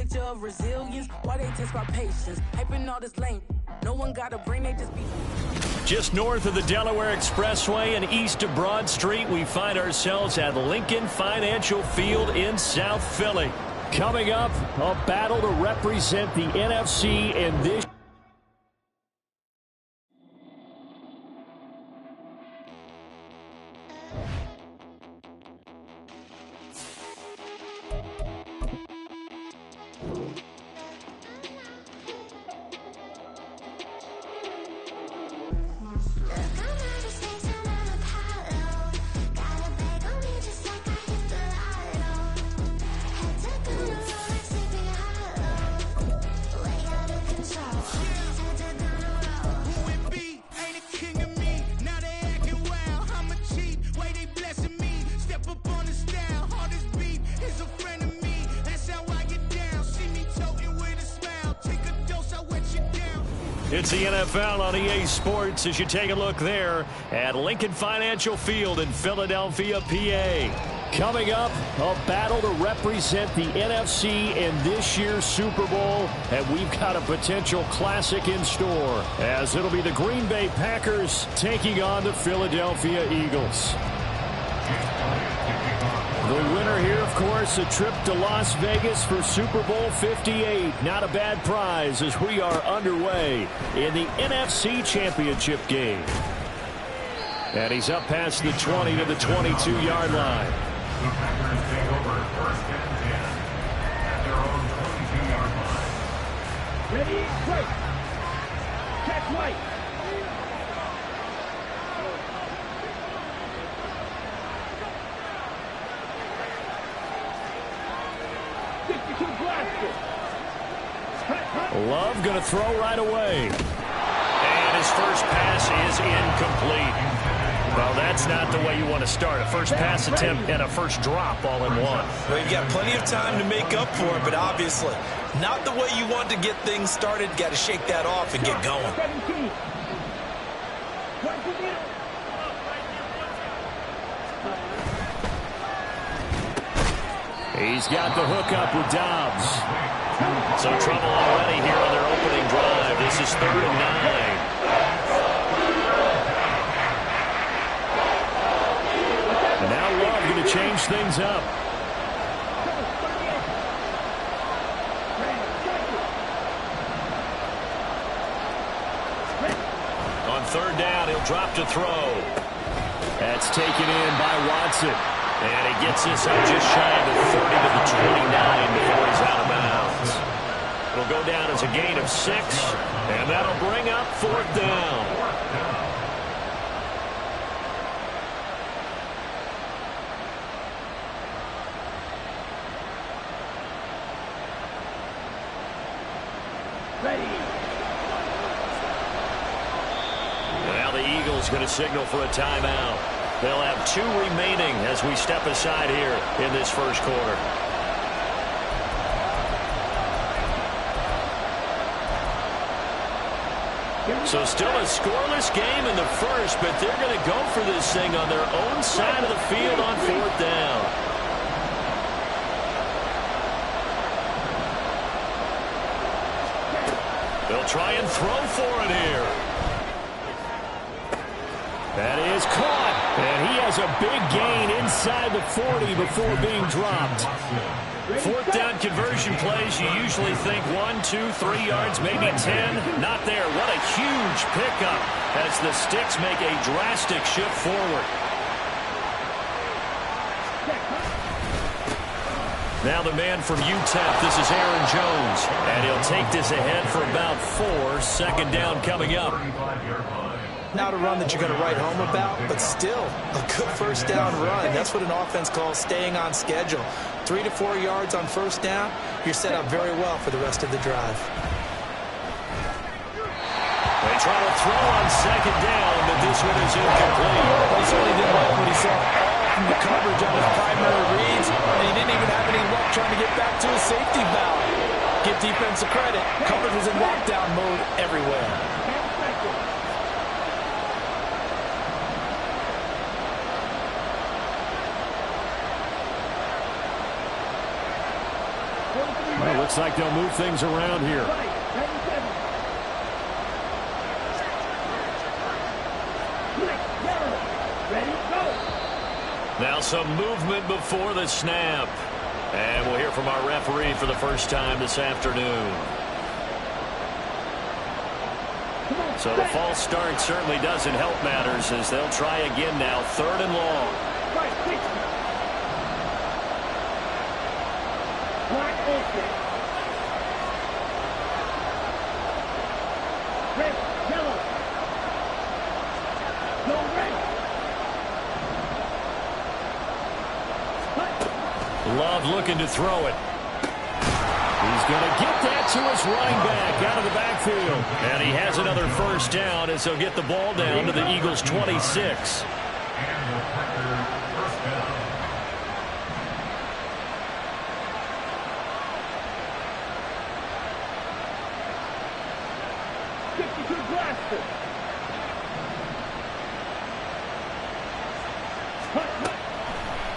picture of resilience. Why they test my patience? Hyping all this lame. No one got a brain, they just be... Just north of the Delaware Expressway and east of Broad Street, we find ourselves at Lincoln Financial Field in South Philly. Coming up, a battle to represent the NFC in this... It's the NFL on EA Sports as you take a look there at Lincoln Financial Field in Philadelphia, PA. Coming up, a battle to represent the NFC in this year's Super Bowl, and we've got a potential classic in store, as it'll be the Green Bay Packers taking on the Philadelphia Eagles. The winner here, of course, a trip to Las Vegas for Super Bowl 58. Not a bad prize as we are underway in the NFC Championship game. And he's up past the 20 to the 22-yard line. Ready, break. Catch right. Love going to throw right away. And his first pass is incomplete. Well, that's not the way you want to start. A first pass attempt and a first drop all in one. Well, you've got plenty of time to make up for it, but obviously not the way you want to get things started. Got to shake that off and get going. He's got the hookup with Dobbs. So trouble already here on their opening drive. This is 3rd and 9. And now Love going to change things up. On 3rd down, he'll drop to throw. That's taken in by Watson. And he gets this up just shy of the 30 to the 29 before he's out of bounds. It'll go down as a gain of 6, and that'll bring up 4th down. Ready. Now the Eagles going to signal for a timeout. They'll have 2 remaining as we step aside here in this first quarter. So still a scoreless game in the first, but they're going to go for this thing on their own side of the field on 4th down. They'll try and throw for it here. That is caught, and he has a big gain inside the 40 before being dropped. 4th down conversion plays, you usually think 1, 2, 3 yards, maybe 10. Not there. What a huge pickup as the Sticks make a drastic shift forward. Now the man from UTEP, this is Aaron Jones, and he'll take this ahead for about 4. 2nd down coming up. Not a run that you're going to write home about, but still a good first down run. That's what an offense calls staying on schedule. 3 to 4 yards on first down, you're set up very well for the rest of the drive. They try to throw on 2nd down, but this one is incomplete. He certainly didn't like what he saw all from the coverage on his primary reads, and he didn't even have any luck trying to get back to his safety valve. Give defensive credit. Coverage was in lockdown mode everywhere. Well, Looks like they'll move things around here. Now some movement before the snap. And we'll hear from our referee for the first time this afternoon. So the false start certainly doesn't help matters as they'll try again now. 3rd and long. Love looking to throw it. He's going to get that to his running back out of the backfield. And he has another first down as he'll get the ball down to the Eagles' 26.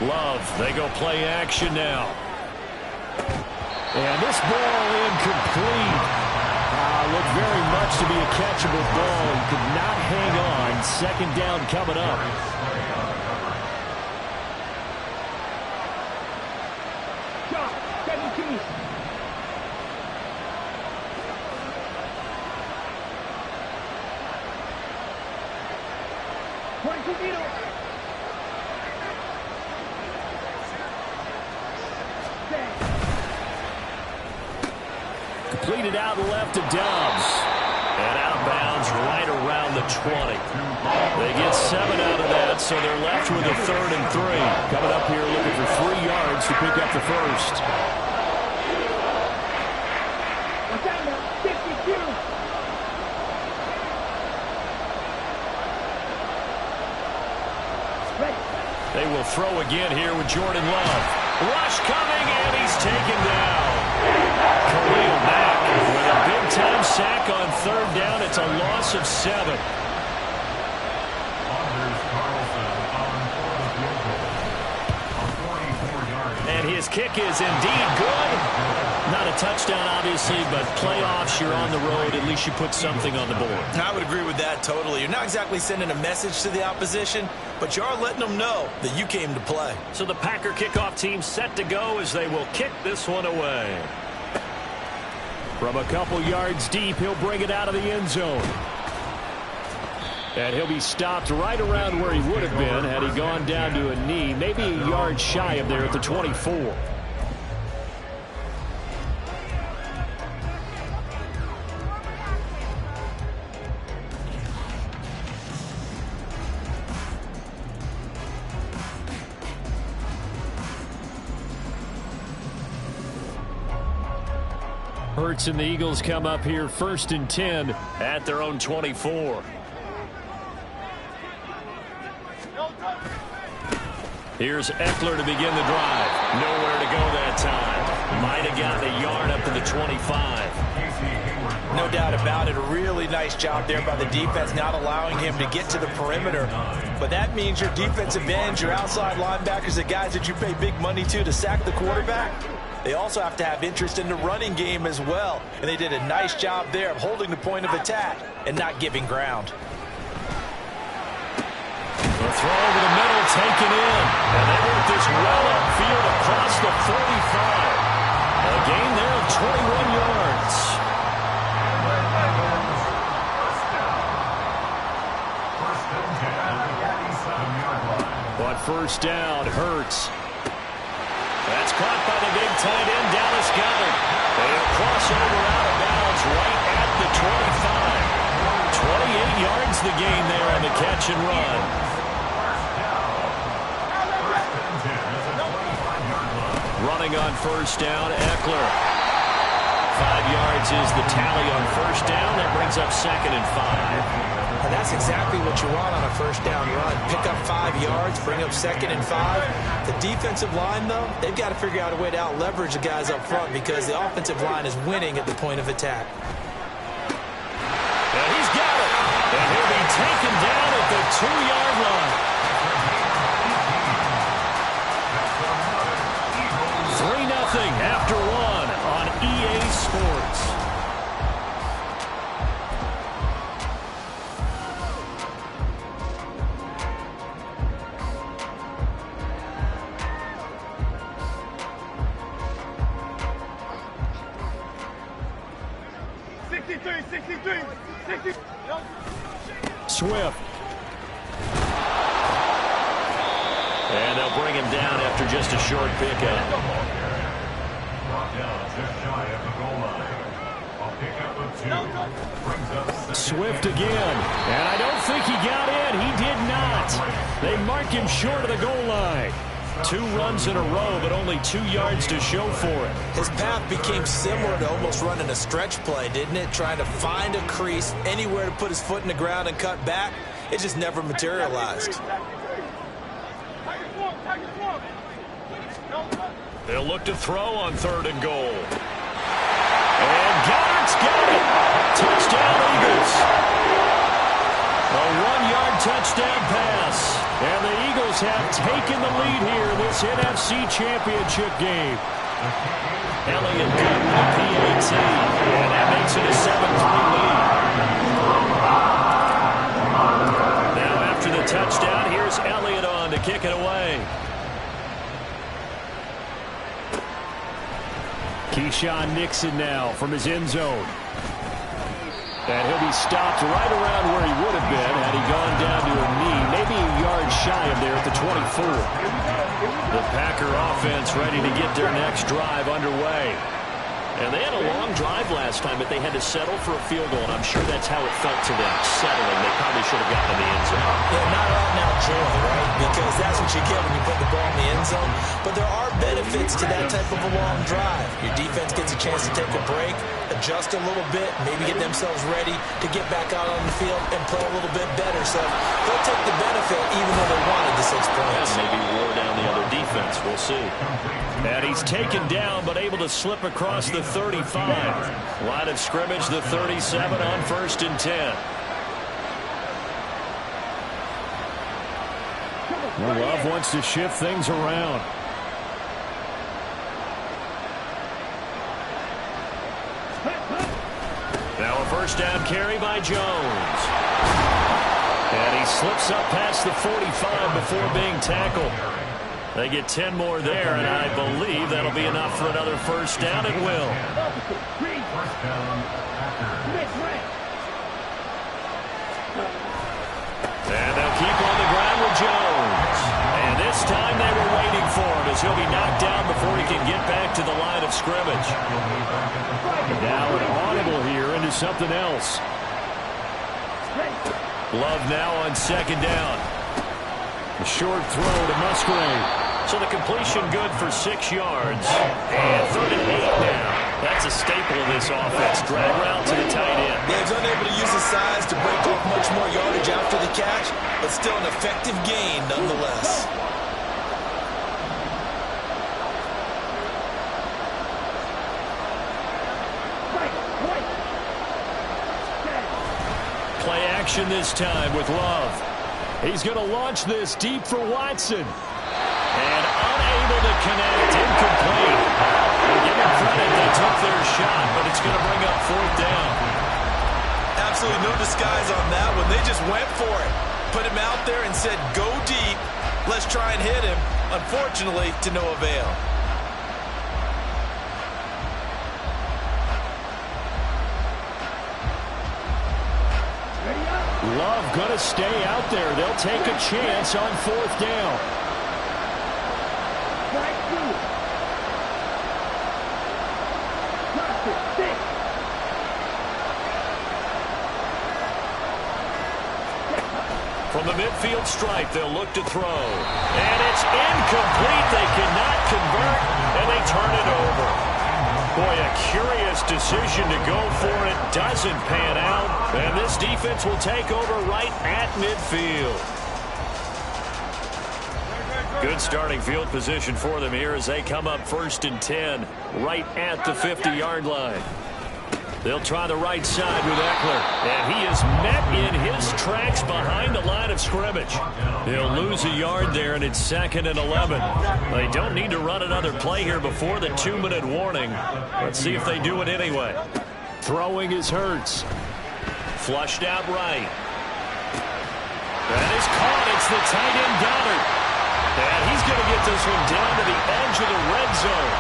Love, they go play action now. And this ball incomplete. Looked very much to be a catchable ball. He could not hang on. 2nd down coming up. Shot, 17. Completed out left to Dobbs. And out of bounds right around the 20. They get 7 out of that, so they're left with a 3rd and 3. Coming up here looking for 3 yards to pick up the first. They will throw again here with Jordan Love. Rush coming, and he's taken down. Khalil Mack with a big-time sack on 3rd down. It's a loss of 7. And his kick is indeed good. Not a touchdown, obviously, but playoffs, you're on the road. At least you put something on the board. I would agree with that totally. You're not exactly sending a message to the opposition, but you are letting them know that you came to play. So the Packer kickoff team set to go as they will kick this one away. From a couple yards deep, he'll bring it out of the end zone. And he'll be stopped right around where he would have been had he gone down to a knee, maybe a yard shy of there at the 24. Hurts and the Eagles come up here 1st and 10 at their own 24. Here's Eckler to begin the drive. Nowhere to go that time. Might have gotten a yard up to the 25. No doubt about it. A really nice job there by the defense, not allowing him to get to the perimeter. But that means your defensive ends, your outside linebackers, the guys that you pay big money to sack the quarterback, they also have to have interest in the running game as well. And they did a nice job there of holding the point of attack and not giving ground. The throw over the middle taken in. And they work this well upfield across the 45. A gain there of 21 yards. But 1st down, Hurts. That's caught by the big tight end, Dallas Goedert. They'll cross over out of bounds right at the 25. 28 yards the gain there on the catch and run. Running on 1st down, Eckler. 5 yards is the tally on 1st down. That brings up 2nd and 5. And that's exactly what you want on a 1st down run. Pick up 5 yards, bring up 2nd and 5. The defensive line, though, they've got to figure out a way to out-leverage the guys up front because the offensive line is winning at the point of attack. And he's got it. And he'll be taken down at the 2-yard line. 3-0 after 1 on Sports. Swift. And they'll bring him down after just a short pickup. Swift again. And I don't think he got in. He did not. They mark him short of the goal line. 2 runs in a row, but only 2 yards to show for it. His path became similar to almost running a stretch play, didn't it? Trying to find a crease, anywhere to put his foot in the ground and cut back. It just never materialized. They'll look to throw on 3rd and goal. And Goddard's got it. Touchdown, Eagles. A 1-yard touchdown pass. And the Eagles have taken the lead here in this NFC Championship game. Elliott good with a PAT. And that makes it a 7-3 lead. Now after the touchdown, here's Elliott on to kick it away. Keyshawn Nixon now from his end zone. And he'll be stopped right around where he would have been had he gone down to a knee, maybe a yard shy of there at the 24. The Packer offense ready to get their next drive underway. And they had a long drive last time, but they had to settle for a field goal, and I'm sure that's how it felt to them, settling. They probably should have gotten in the end zone. Yeah, not out now joy, right? Because that's what you get when you put the ball in the end zone. But there are benefits to that type of a long drive. Your defense gets a chance to take a break, adjust a little bit, maybe get themselves ready to get back out on the field and play a little bit better. So they'll take the benefit even though they wanted the 6 points. And maybe roar down the other defense. We'll see. And he's taken down but able to slip across the 35. Line of scrimmage, the 37 on 1st and 10. Love wants to shift things around. Now a 1st down carry by Jones. And he slips up past the 45 before being tackled. They get 10 more there, and I believe that'll be enough for another 1st down. It will. And they'll keep on the ground with Jones. And this time they were waiting for him as he'll be knocked down before he can get back to the line of scrimmage. Now an audible here into something else. Love now on 2nd down. A short throw to Musgrave. So the completion good for 6 yards. And 3rd and 8 now. That's a staple of this offense. Drag route to the tight end. Yeah, he's unable to use his size to break off much more yardage after the catch, but still an effective gain nonetheless. Play action this time with Love. He's going to launch this deep for Watson. And unable to connect. Incomplete. Give them credit. They took their shot, but it's going to bring up 4th down. Absolutely no disguise on that one. They just went for it. Put him out there and said, go deep. Let's try and hit him. Unfortunately, to no avail. Love going to stay out there. They'll take a chance on 4th down. From the midfield stripe, they'll look to throw. And it's incomplete. They cannot convert, and they turn it over. Boy, a curious decision to go for it. Doesn't pan out. And this defense will take over right at midfield. Good starting field position for them here as they come up 1st and 10 right at the 50-yard line. They'll try the right side with Eckler. And he is met in his tracks behind the line of scrimmage. He'll lose a yard there, and it's 2nd and 11. They don't need to run another play here before the 2-minute warning. Let's see if they do it anyway. Throwing is Hurts. Flushed out right. That is caught. It's the tight end Goddard. And he's going to get this one down to the edge of the red zone.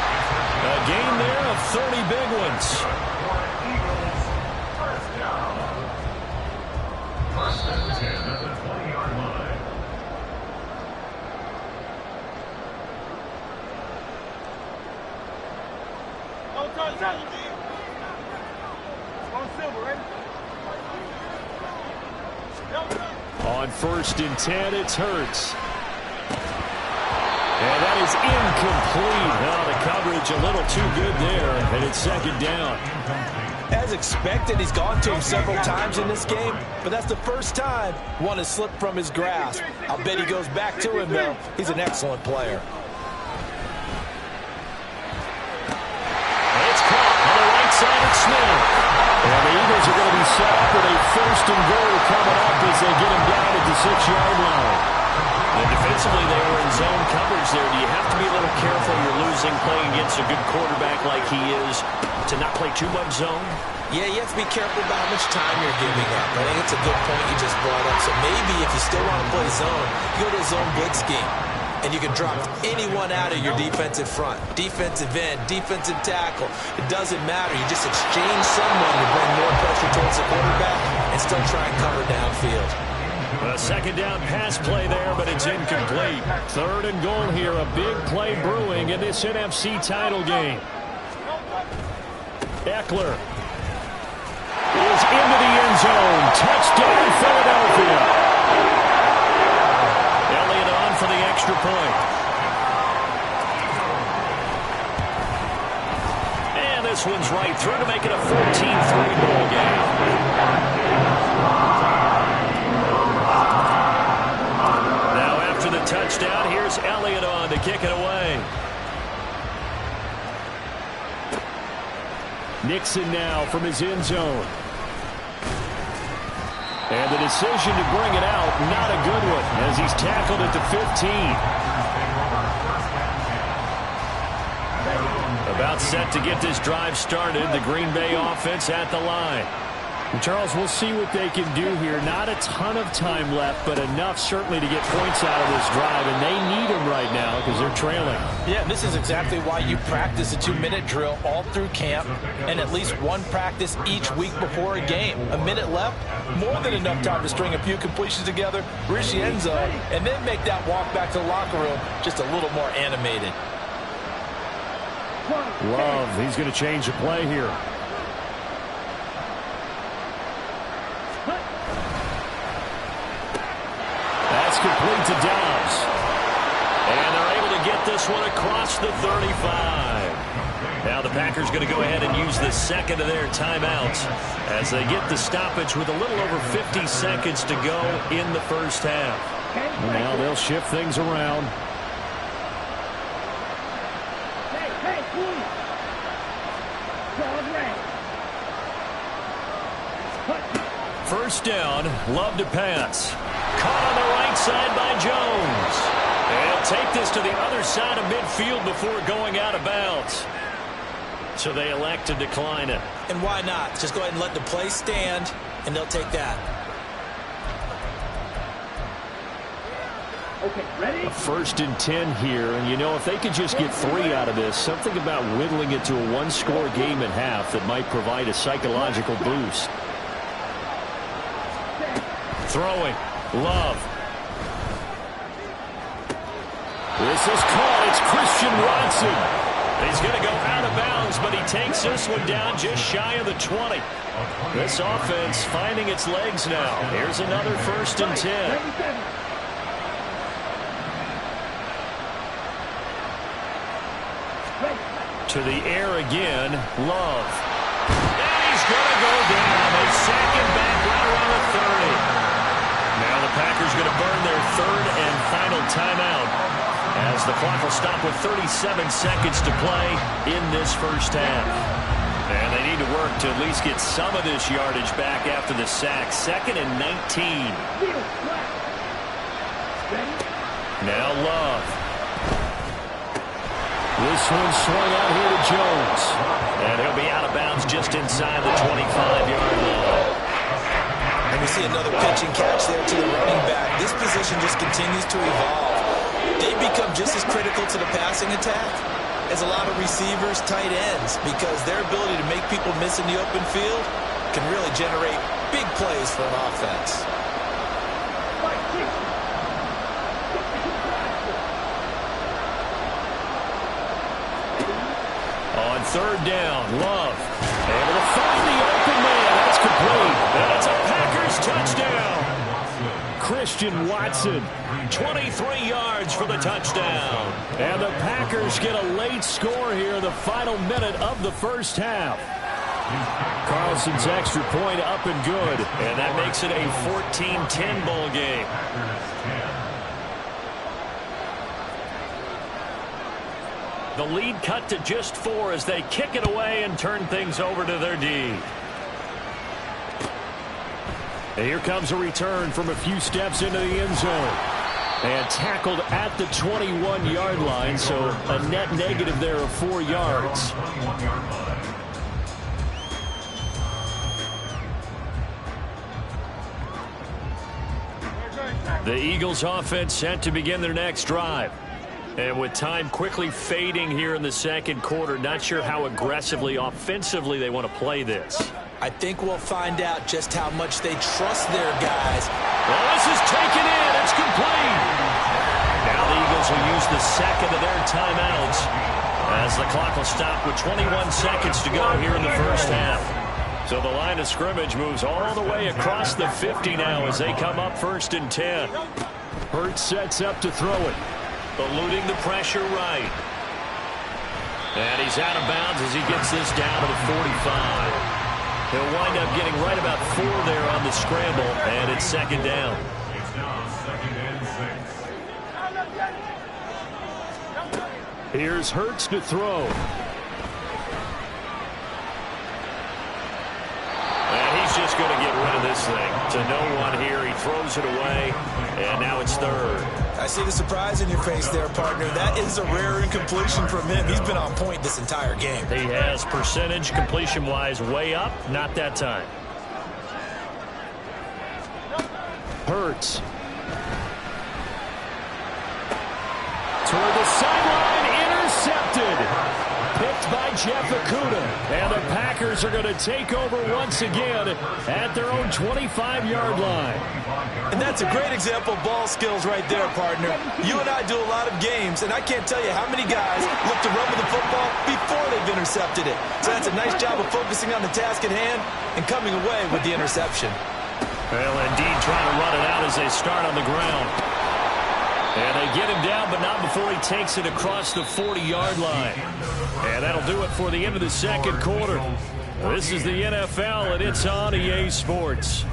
A gain there of 30 big ones. First and 10 at the 20-yard line. On 1st and 10, it's Hurts. And that is incomplete. Now the coverage a little too good there, and it's 2nd down. As expected, he's gone to him several times in this game, but that's the first time one has slipped from his grasp. I'll bet he goes back to him, though. He's an excellent player. It's caught on the right side of Smith. And the Eagles are going to be set up with a 1st and goal coming up as they get him down at the 6-yard line. And defensively, they were in zone coverage there. Do you have to be a little careful? You're losing, playing against a good quarterback like he is, to not play too much zone? Yeah, you have to be careful about how much time you're giving up. I think it's a good point you just brought up. So maybe if you still want to play zone, you go to a zone blitz scheme. And you can drop anyone out of your defensive front. Defensive end, defensive tackle. It doesn't matter. You just exchange someone to bring more pressure towards the quarterback and still try and cover downfield. A 2nd down pass play there, but it's incomplete. 3rd and goal here. A big play brewing in this NFC title game. Eckler is into the end zone. Touchdown, Philadelphia. Elliott on for the extra point. And this one's right through to make it a 14-3 ball game. Now after the touchdown, here's Elliott on to kick it away. Nixon now from his end zone. And the decision to bring it out, not a good one, as he's tackled at the 15. About set to get this drive started. The Green Bay offense at the line. And Charles, we'll see what they can do here. Not a ton of time left, but enough certainly to get points out of this drive, and they need them right now because they're trailing. Yeah, this is exactly why you practice a 2-minute drill all through camp and at least one practice each week before a game. A minute left, more than enough time to string a few completions together, reach the end zone, and then make that walk back to the locker room just a little more animated. Love, he's going to change the play here. That's complete to Dobbs. And they're able to get this one across the 35. Now the Packers going to go ahead and use the second of their timeouts as they get the stoppage with a little over 50 seconds to go in the first half. And now they'll shift things around. First down, Love to pass. Caught on the right side by Jones. They'll take this to the other side of midfield before going out of bounds. So they elect to decline it. And why not? Just go ahead and let the play stand, and they'll take that. Okay, ready? A 1st and 10 here, and you know, if they could just get 3 out of this, something about whittling it to a 1-score game at half that might provide a psychological boost. Throwing. Love. This is caught. It's Christian Watson. He's going to go out of bounds, but he takes this one down just shy of the 20. This offense finding its legs now. Here's another 1st and 10. To the air again, Love. And he's going to go down. They sack him back right around the 30. Now the Packers going to burn their 3rd and final timeout as the clock will stop with 37 seconds to play in this first half. And they need to work to at least get some of this yardage back after the sack. 2nd and 19. Now Love. This one swung out here to Jones. And he'll be out of bounds just inside the 25-yard line. And we see another pitch and catch there to the running back. This position just continues to evolve. They become just as critical to the passing attack as a lot of receivers, tight ends, because their ability to make people miss in the open field can really generate big plays for an offense. On 3rd down, Love able to find the open man. That's complete. And it's a Packers touchdown. Christian Watson, 23 yards for the touchdown. and the Packers get a late score here in the final minute of the first half. Carlson's extra point up and good. And that makes it a 14-10 ball game. The lead cut to just 4 as they kick it away and turn things over to their D. And here comes a return from a few steps into the end zone. And tackled at the 21-yard line, so a net negative there of 4 yards. The Eagles offense set to begin their next drive. And with time quickly fading here in the second quarter, not sure how aggressively, offensively they want to play this. I think we'll find out just how much they trust their guys. Well, this is taken in. It's complete. Now the Eagles will use the second of their timeouts as the clock will stop with 21 seconds to go here in the first half. So the line of scrimmage moves all the way across the 50 now as they come up 1st and 10. Hurts sets up to throw it. Eluding the pressure right. And he's out of bounds as he gets this down to the 45. He'll wind up getting right about 4 there on the scramble, and it's 2nd down. It's now 2nd and 6. Here's Hurts to throw. And he's just going to get rid of this thing to no one here. He throws it away, and now it's 3rd. I see the surprise in your face there, partner. That is a rare incompletion from him. He's been on point this entire game. He has percentage completion-wise way up. Not that time. Hurts. Toward the sideline, intercepted. Picked by Jeff Okudah. And the Packers are going to take over once again at their own 25-yard line. And that's a great example of ball skills right there, partner. You and I do a lot of games, and I can't tell you how many guys look to run with the football before they've intercepted it. So that's a nice job of focusing on the task at hand and coming away with the interception. Well, indeed, trying to run it out as they start on the ground. And they get him down, but not before he takes it across the 40-yard line. And that'll do it for the end of the second quarter. This is the NFL, and it's on EA Sports.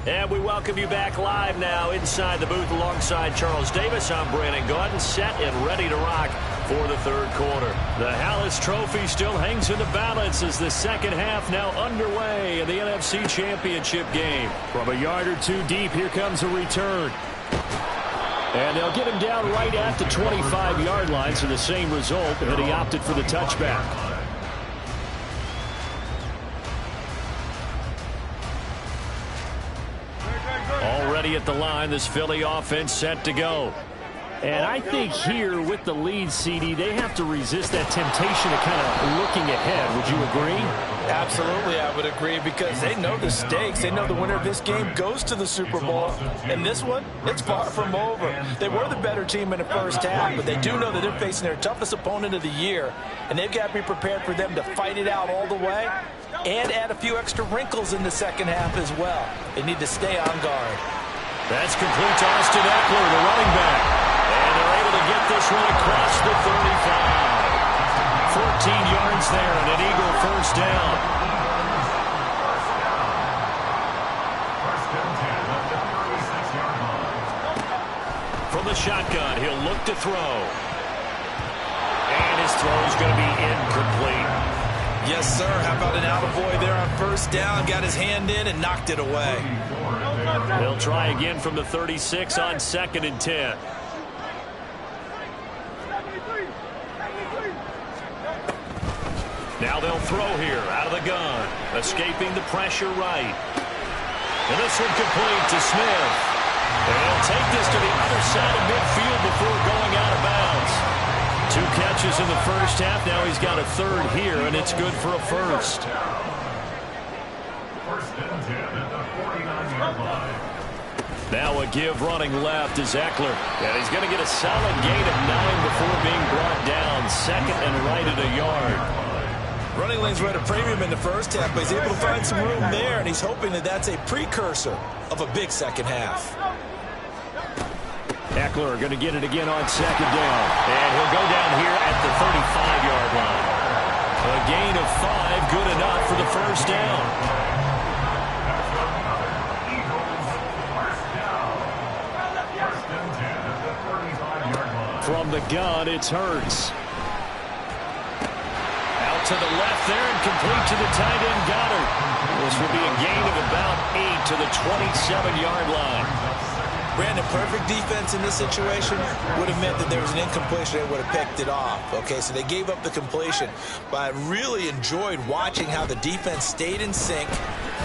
And we welcome you back live now inside the booth alongside Charles Davis. I'm Brandon Gaudin, set and ready to rock for the third quarter. The Hallis Trophy still hangs in the balance as the second half now underway in the NFC Championship game. From a yard or 2 deep, here comes a return. And they'll get him down right at the 25-yard line, so the same result, and he opted for the touchback. Already at the line, this Philly offense set to go. And I think here with the lead, CD, they have to resist that temptation of kind of looking ahead. Would you agree? Absolutely, I would agree, because they know the stakes. They know the winner of this game goes to the Super Bowl. And this one, it's far from over. They were the better team in the first half, but they do know that they're facing their toughest opponent of the year. And they've got to be prepared for them to fight it out all the way and add a few extra wrinkles in the second half as well. They need to stay on guard. That's complete to Austin Eckler, the running back. And they're able to get this one across the 35. 14 yards there and an Eagle first down. From the shotgun, he'll look to throw. And his throw is going to be incomplete. Yes, sir. How about an attaboy there on first down? Got his hand in and knocked it away. They'll try again from the 36 on 2nd and 10. Now they'll throw here out of the gun. Escaping the pressure right. And this one complete to Smith. And he'll take this to the other side of midfield before going out of bounds. 2 catches in the first half. Now he's got a third here, and it's good for a first. First and 10 at the 49-yard line. Now a give running left is Eckler. And he's going to get a solid gain of 9 before being brought down. 2nd and right at a yard. Running lanes were at a premium in the first half, but he's able to find some room there, and he's hoping that that's a precursor of a big second half. Eckler going to get it again on 2nd down. And he'll go down here at the 35-yard line. A gain of 5, good enough for the first down. From the gun, it's Hurts. Out to the left there and complete to the tight end Goddard. This will be a gain of about 8 to the 27-yard line. Brandon, perfect defense in this situation would have meant that there was an incompletion. They would have picked it off. Okay, so they gave up the completion. But I really enjoyed watching how the defense stayed in sync,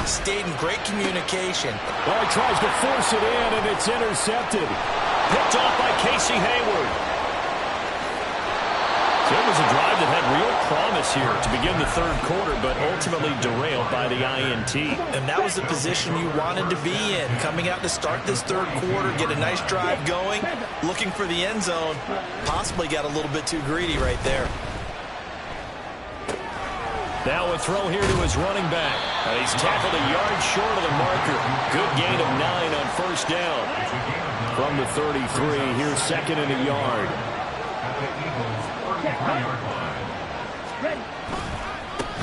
stayed in great communication. Well, he tries to force it in, and it's intercepted. Picked off by Casey Hayward. So it was a drive that had real promise here to begin the third quarter, but ultimately derailed by the INT. And that was the position you wanted to be in. Coming out to start this third quarter, get a nice drive going, looking for the end zone. Possibly got a little bit too greedy right there. Now a throw here to his running back. He's tackled a yard short of the marker. Good gain of 9 on first down. From the 33, here's 2nd and a yard.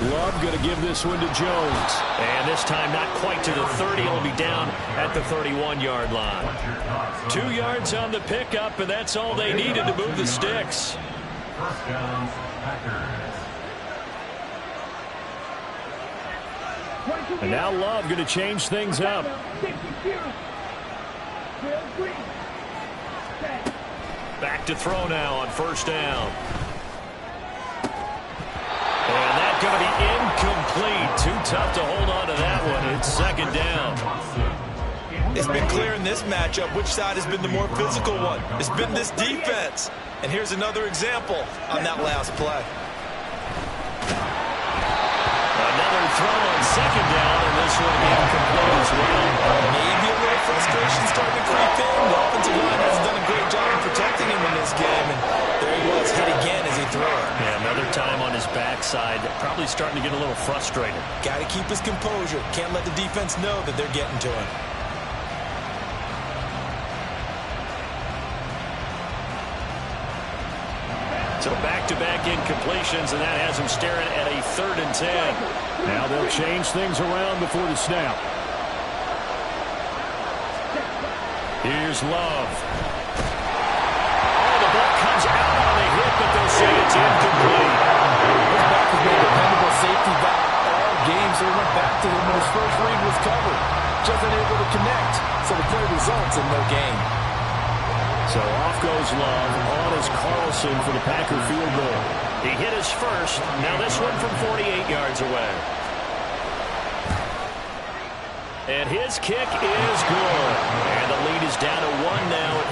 Love going to give this one to Jones. And this time not quite to the 30. He'll be down at the 31-yard line. 2 yards on the pickup, and that's all they needed to move the sticks. First down, Packers. And now Love going to change things up. Back to throw now on first down. And that's going to be incomplete. Too tough to hold on to that one. It's 2nd down. It's been clear in this matchup which side has been the more physical one. It's been this defense. And here's another example on that last play. Another throw on 2nd down, and this one incomplete as well. Maybe a little frustration starting to creep in. The offensive line hasn't done a great job of protecting him in this game, and there he was, hit again as he threw it. Yeah, another time on his backside, probably starting to get a little frustrated. Got to keep his composure. Can't let the defense know that they're getting to him. So back-to-back incompletions, and that has him staring at a 3rd and 10. Now they'll change things around before the snap. Here's Love. Oh, the ball comes out on the hit, but they'll say it's incomplete. His back has been a dependable safety back all game, so he went back to him when his first read was covered. Just unable to connect, so the play results in no gain. So off goes Love. On is Carlson for the Packer field goal. He hit his first. Now this one from 48 yards away. And his kick is good. And the lead is down to 1 now at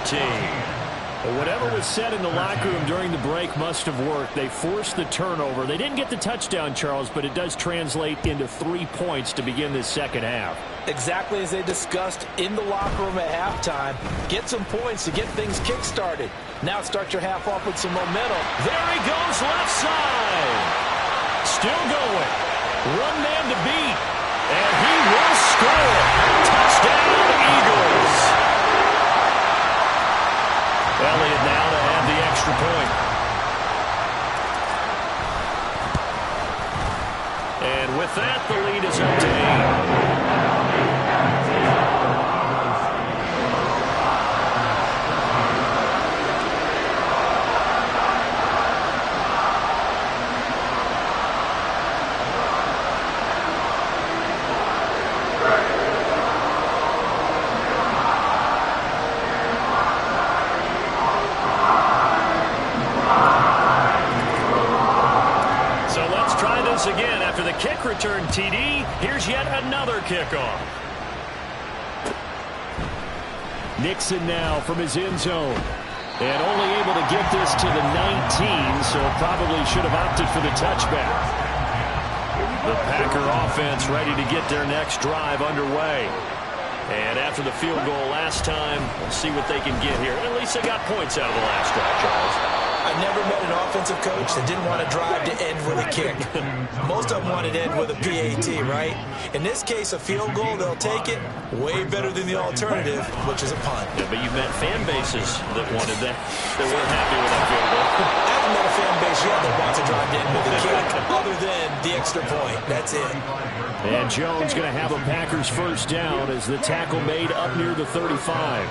14-13. Whatever was said in the locker room during the break must have worked. They forced the turnover. They didn't get the touchdown, Charles, but it does translate into 3 points to begin this second half. Exactly as they discussed in the locker room at halftime. Get some points to get things kick-started. Now start your half off with some momentum. There he goes, left side. Still going. One man to beat. And he will score. Touchdown, Eagles. Elliott now to have the extra point. And with that, the lead is up to 8. once again after the kick return TD. Here's yet another kickoff. Nixon now from his end zone. And only able to get this to the 19, so probably should have opted for the touchback. The Packer offense ready to get their next drive underway. And after the field goal last time, we'll see what they can get here. At least they got points out of the last drive, Charles. I've never met an offensive coach that didn't want to drive to end with a kick. Most of them want to end with a PAT, right? In this case, a field goal, they'll take it. Way better than the alternative, which is a punt. Yeah, but you've met fan bases that wanted that. They weren't happy with that field goal. I haven't met a fan base yet that wants to drive to end with a kick, other than the extra point. That's it. And Jones going to have a Packers first down as the tackle made up near the 35.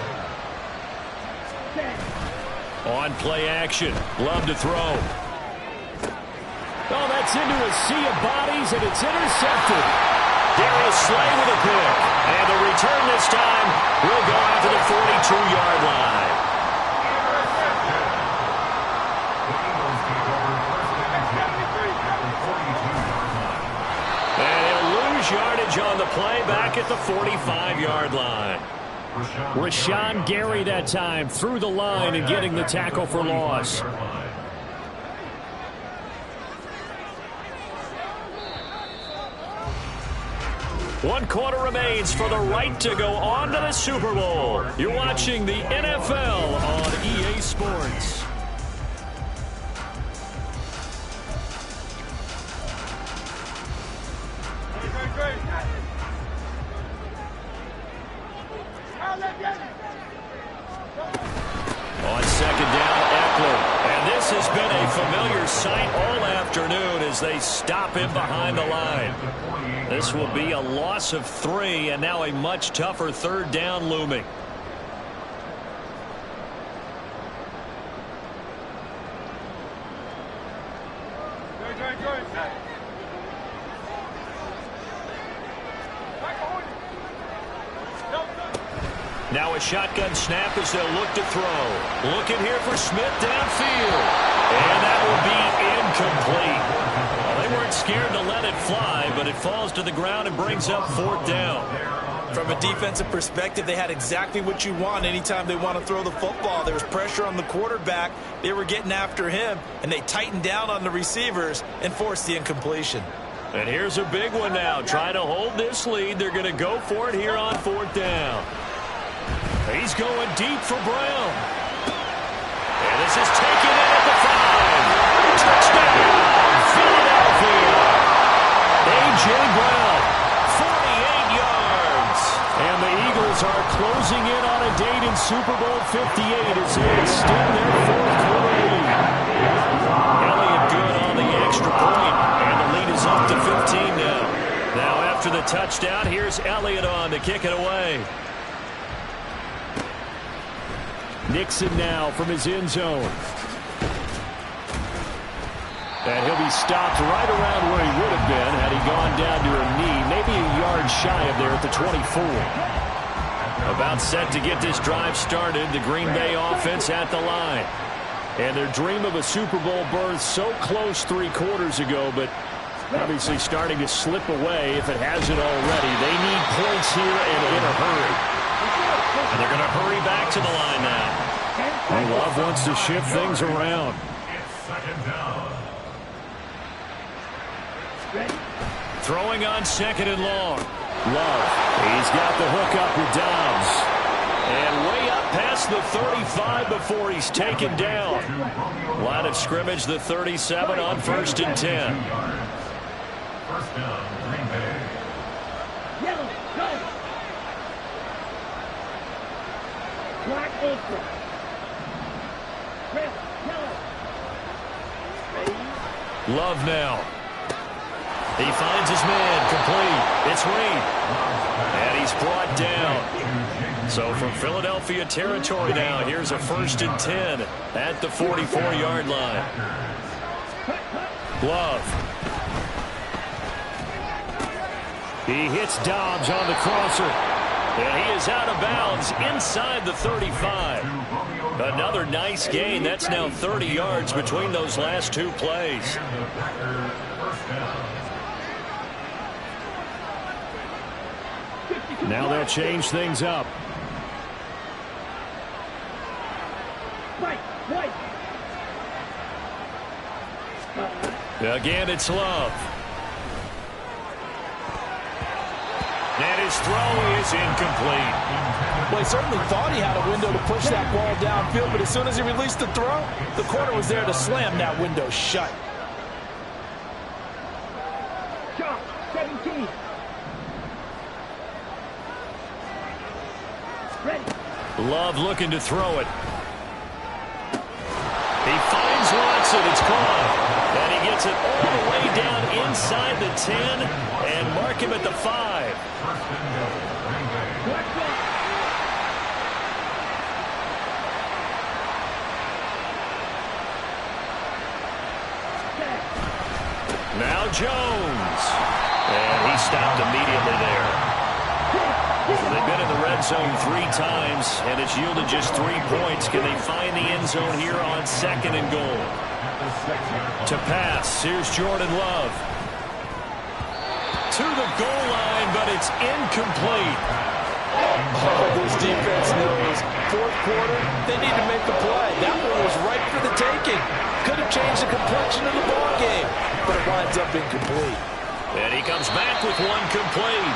On play action. Love to throw. Oh, that's into a sea of bodies, and it's intercepted. Darius Slay with a pick. And the return this time will go out to the 42-yard line. And he'll lose yardage on the play back at the 45-yard line. Rashawn Gary that time through the line and getting the tackle for loss. One quarter remains for the right to go on to the Super Bowl. You're watching the NFL on EA Sports. On second down, Eckler. And this has been a familiar sight all afternoon as they stop him behind the line. This will be a loss of 3, and now a much tougher third down looming. Now a shotgun snap as they'll look to throw. Looking here for Smith downfield. And that will be incomplete. Well, they weren't scared to let it fly, but it falls to the ground and brings up fourth down. From a defensive perspective, they had exactly what you want anytime they want to throw the football. There was pressure on the quarterback. They were getting after him, and they tightened down on the receivers and forced the incompletion. And here's a big one now. Trying to hold this lead. They're going to go for it here on fourth down. He's going deep for Brown. And this is taken in at the 5. Touchdown, Philadelphia. A.J. Brown, 48 yards. And the Eagles are closing in on a date in Super Bowl 58 as they extend their fourth quarter lead. Elliott good on the extra point, and the lead is up to 15 now. Now after the touchdown, here's Elliott on to kick it away. Nixon now from his end zone. And he'll be stopped right around where he would have been had he gone down to a knee, maybe a yard shy of there at the 24. About set to get this drive started, the Green Bay offense at the line. And their dream of a Super Bowl berth so close 3 quarters ago, but obviously starting to slip away if it hasn't already. They need points here and in a hurry. And they're going to hurry back to the line now. And Love wants to shift things around. Throwing on second and long. Love, he's got the hook up with Dobbs. And way up past the 35 before he's taken down. Line of scrimmage, the 37 on 1st and 10. First down, Green Bay. Yellow, go! Black ultra. Red, yellow. Ready? Love now. He finds his man, complete. It's Reed. And he's brought down. So from Philadelphia territory now, here's a 1st and 10 at the 44-yard line. Love. He hits Dobbs on the crosser. And he is out of bounds inside the 35. Another nice gain. That's now 30 yards between those last 2 plays. First down. Now they'll change things up. Again, it's Love. And his throw is incomplete. Well, he certainly thought he had a window to push that ball downfield, but as soon as he released the throw, the corner was there to slam that window shut. Shot 17. Ready. Love looking to throw it. He finds Watson. It's caught. And he gets it all the way down inside the 10 and mark him at the 5. Now Jones. And he stopped immediately there. They've been in the red zone 3 times, and it's yielded just 3 points. Can they find the end zone here on 2nd and goal? To pass, here's Jordan Love. To the goal line, but it's incomplete. Oh, this defense knows. 4th quarter, they need to make a play. That one was right for the taking. Could have changed the complexion of the ball game, but it winds up incomplete. And he comes back with one complete.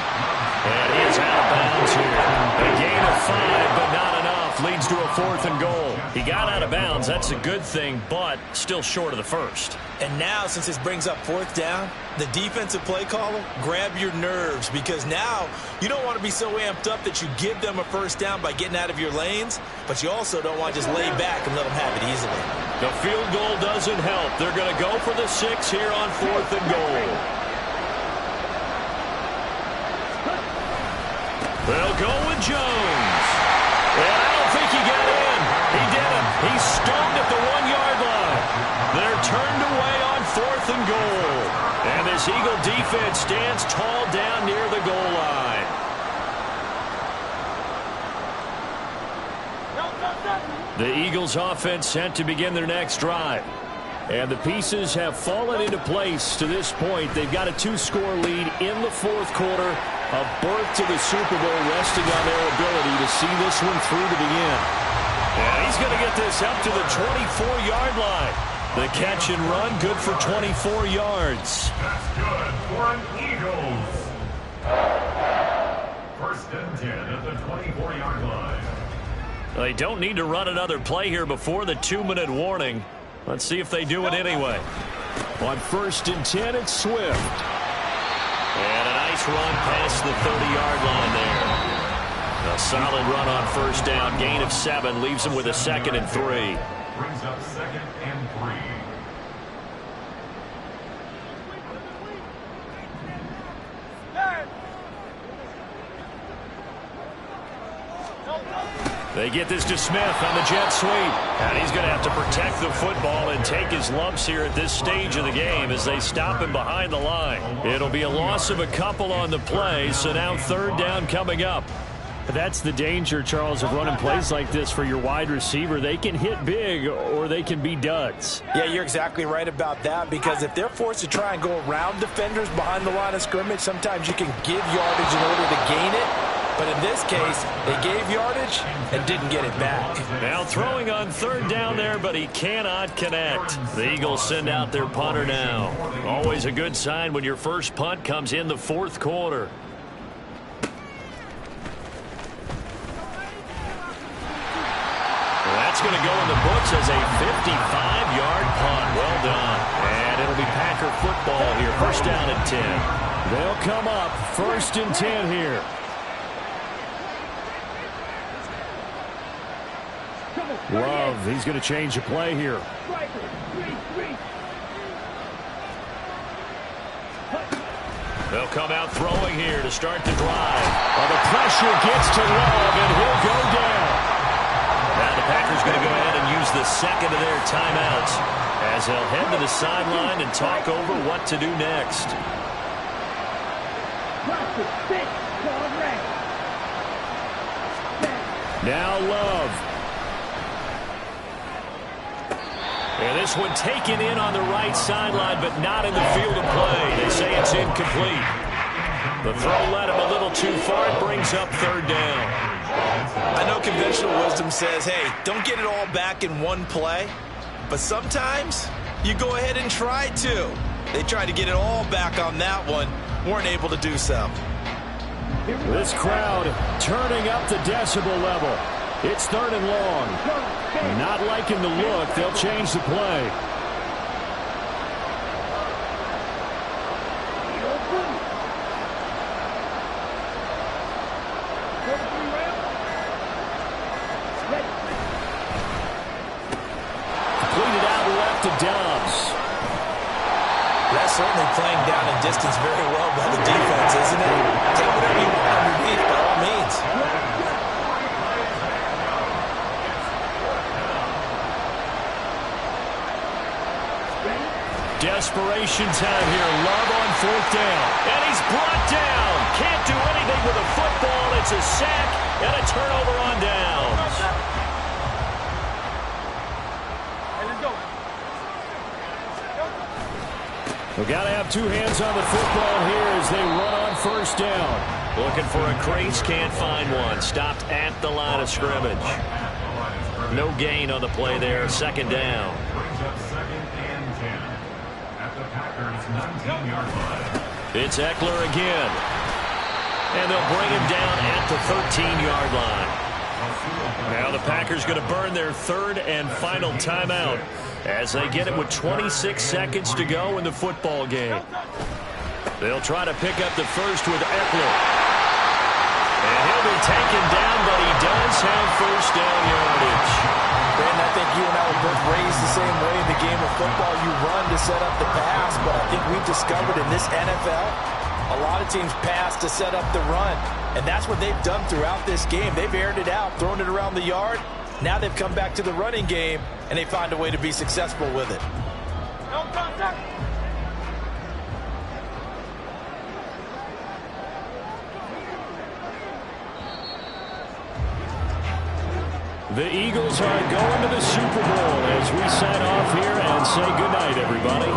And he is out of bounds here. A gain of 5, but not enough. Leads to a 4th and goal. He got out of bounds. That's a good thing, but still short of the first. And now, since this brings up 4th down, the defensive play caller, grab your nerves, because now you don't want to be so amped up that you give them a 1st down by getting out of your lanes, but you also don't want to just lay back and let them have it easily. The field goal doesn't help. They're going to go for the 6 here on 4th and goal. They'll go with Jones. And I don't think he got in. He didn't. He's stunned at the 1-yard line. They're turned away on 4th and goal. And this Eagle defense stands tall down near the goal line. The Eagles offense set to begin their next drive. And the pieces have fallen into place to this point. They've got a 2-score lead in the 4th quarter. A berth to the Super Bowl resting on their ability to see this one through to the end. And he's going to get this up to the 24-yard line. The catch and run, good for 24 yards. That's good for an Eagles. 1st and 10 at the 24-yard line. They don't need to run another play here before the 2-minute warning. Let's see if they do it anyway. On 1st and 10, it's Swift. And a nice run past the 30-yard line there. A solid run on 1st down. Gain of 7 leaves him with a 2nd and 3. Brings up 2nd and 3. They get this to Smith on the jet sweep. And he's going to have to protect the football and take his lumps here at this stage of the game as they stop him behind the line. It'll be a loss of a couple on the play, so now 3rd down coming up. That's the danger, Charles, of running plays like this for your wide receiver. They can hit big or they can be duds. Yeah, you're exactly right about that, because if they're forced to try and go around defenders behind the line of scrimmage, sometimes you can give yardage in order to gain it. But in this case, they gave yardage and didn't get it back. Now throwing on 3rd down there, but he cannot connect. The Eagles send out their punter now. Always a good sign when your first punt comes in the 4th quarter. That's going to go in the books as a 55-yard punt. Well done. And it'll be Packer football here. 1st down and 10. They'll come up 1st and 10 here. Love, he's going to change the play here. They'll come out throwing here to start the drive. Well, the pressure gets to Love, and he'll go down. Now the Packers going to go ahead and use the 2nd of their timeouts as they'll head to the sideline and talk over what to do next. Now Love. And this one taken in on the right sideline, but not in the field of play. They say it's incomplete. The throw led him a little too far. It brings up third down. I know conventional wisdom says, hey, don't get it all back in one play. But sometimes you go ahead and try to. They tried to get it all back on that one. Weren't able to do so. This crowd turning up the decibel level. It's third and long. Not liking the look. They'll change the play. Completed out left to Dobbs. That's certainly playing down in distance very well by the defense, isn't it? Take whatever you want underneath, by all means. Desperation time here. Love on fourth down. And he's brought down. Can't do anything with a football. It's a sack and a turnover on downs. We've got to have two hands on the football here as they run on first down. Looking for a crease, can't find one. Stopped at the line of scrimmage. No gain on the play there. Second down. Brings up second and 10 at the Packers' 19-yard line. It's Eckler again. And they'll bring him down at the 13-yard line. Now the Packers going to burn their third and final timeout as they get it with 26 seconds to go in the football game. They'll try to pick up the first with Eckler. And he'll be taken down, but he does have first down yardage. Brandon, I think you and I were both raised the same way in the game of football. You run to set up the pass, but I think we've discovered in this NFL, a lot of teams pass to set up the run. And that's what they've done throughout this game. They've aired it out, thrown it around the yard. Now they've come back to the running game, and they find a way to be successful with it. No contact. The Eagles are going to the Super Bowl as we sign off here and say goodnight, everybody.